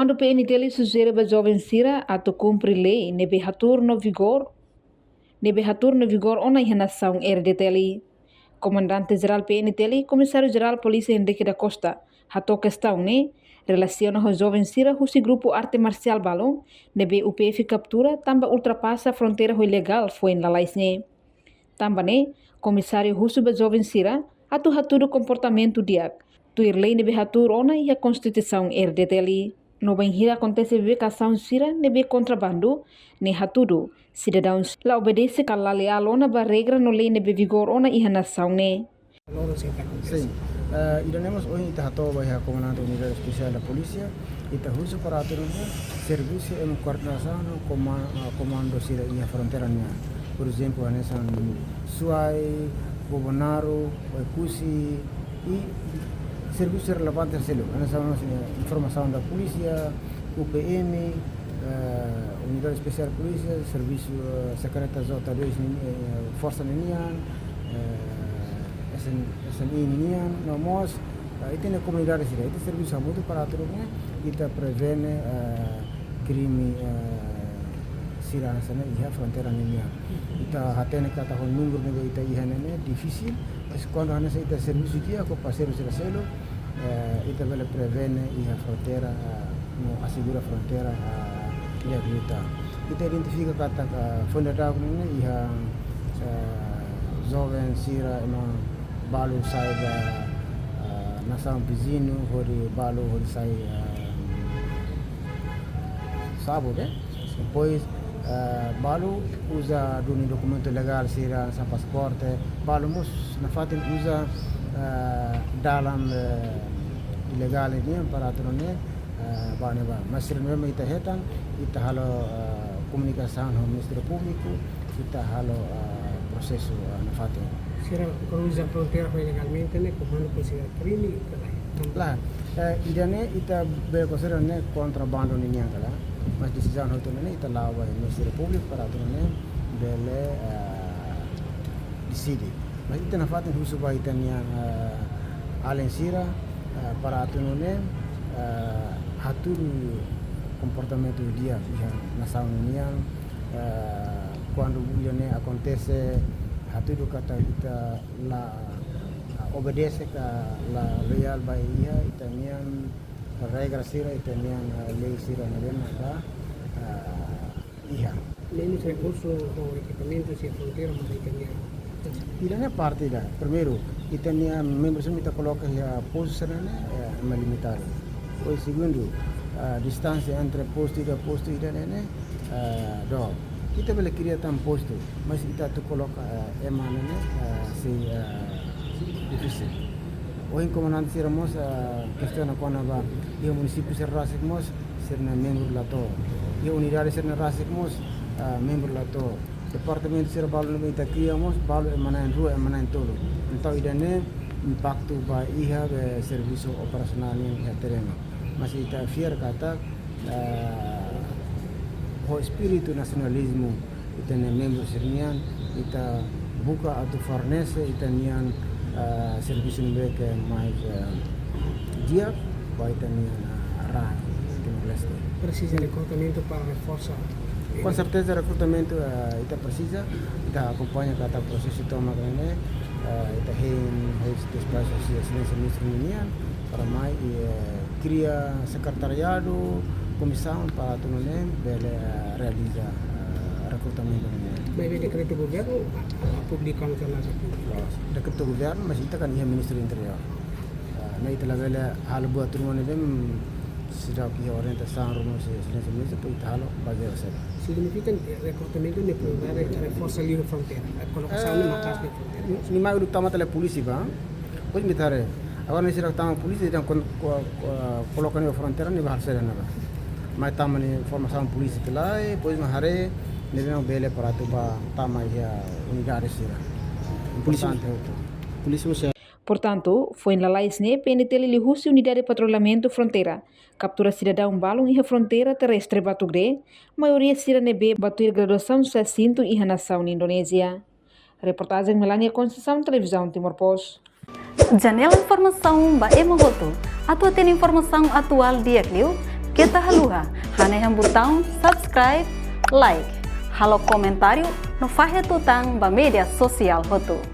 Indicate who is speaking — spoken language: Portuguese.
Speaker 1: Comando PNTL sugere ba jovem sira atau cumprir lei nebe hatur no vigor ona ihan nação RDTL. Comandante Geral PNTL, Comissário Geral Polícia Henrique da Costa, hatou questão ne relaciona ao jovem sira husi grupo arte marcial balon nebe UPF captura tamba ultrapassa a fronteira ilegal foi em lalais ne. Tamba ne Comissário husu ba jovem sira atu haturo comportamento diak. Tuir lei nebe hatur ona e a Constituição RDTL. No banhira acontece becação sira nebe contrabando ne hatudo cidadãos la obedece kala leal ona ba regra no lei nebe vigor ona e nação ne.
Speaker 2: Sim, iremos hoje ita hato ba ya comandante unidade especial da polícia ita husu para aturannya serviço em coordenação comando sira e fronteira nya. Por exemplo, anesan Suai, Bobonaro, Kusi e serviços relevantes selo. Anesan informação da polícia, UPM, unidade especial polícia, serviço secretário J2 força ninian, SNI ninian, nomos, itu na comunidade sira. Itu serviço muito para aturannya kita prevene crime sira sana iha fronteira ninian. Ita hatene kata hon número nego ita iha nene difícil, mas quando hanesa ita serviço dia ko parceiro sira selo, ita vele prevene iha fronteira no assegura fronteira iha luta. Ita identifica kata fondada nene iha jovem sira no balu sai da nação vizinho, hori balu hori sai sábado, depois balu usa duni documento legal sira sa passaporte balu mus na fatin usa dalam ilegal ini para turune bane ba masir memang ita hetan ita halo komunikasi no Ministério Público ita halo prosesso na fatin
Speaker 3: sira kalau usa fronteira ilegalmente ne comando polícia crime
Speaker 2: lah idane ita be considera ne contrabando ni nyangala mas decisão hoto ne ita lawa Ministério Público para turune bele decide mas ita na fatin husu ba ita nya alen sira para turune hatur comportamento dia nação união quando ne acontece hatur kata ita la obedece ka la leal by ia itanian regra sira itanian lei sira na ka iha
Speaker 3: lei recurso o equipamiento si fronteira mas itanian
Speaker 2: irane parte da primeiro itanian membros ita coloca ya posto serane limitar o segundo distância entre posto e posto irane do kita boleh queria tam posto mas kita tu coloca emanane si difícil. Hoje comandante siramos questão na quando ba e o município ser rasikmos ser na membro lato e unidade ser na rasikmos membro lato departamento ser balu na ita criamos balu emanan rua emanan tolo então idane impacto ba iha be serviço operasional ni terreno mas ita fier kata o espírito nacionalismo ita na membro sernian ita buka atau fornece ita nian serviço mereka mais dia vai também arranjar Timor-Leste.
Speaker 3: Precisa de recrutamento para reforçar.
Speaker 2: Com certeza recrutamento kita precisa, kita acompanha cada processo toma grande, kita tem espaço excelência ministro união para mais cria secretariado, comissão para turune bele realiza recrutamento.
Speaker 3: Bebe decreto governo publicam kana
Speaker 2: decreto governo mas ita kan ia ministro interior na ita la vele hal buat turun dem sida ki orientação rumah excelência ministro po ita halo bagi asa
Speaker 3: significa recrutamento de reforça livre fronteira colocação de marcas de fronteira
Speaker 2: ni mai utama tele polisi ba pois mitare agora nesse tama polisi dan colocar ni fronteira ni bahar serena ba mai tama ni informação polisi lá e pois mahare devemos bele para tuba tama ya unidade sira importante
Speaker 1: polícia. Portanto, foi na Laisne PNTL lihusi unidade de patrulhamento fronteira, captura cidadão balong e fronteira terrestre Batugre, maioria sira nebe batuir graduação Jacinto e nação Indonésia. Reportagem Melania Conceição, Televisão Timor Post.
Speaker 4: Janela informação ba Emogoto. Atua tem informação atual dia Clio. Kita haluha, hane yang botão subscribe, like, halo comentário no Fahe Tutang ba media sosial hotu.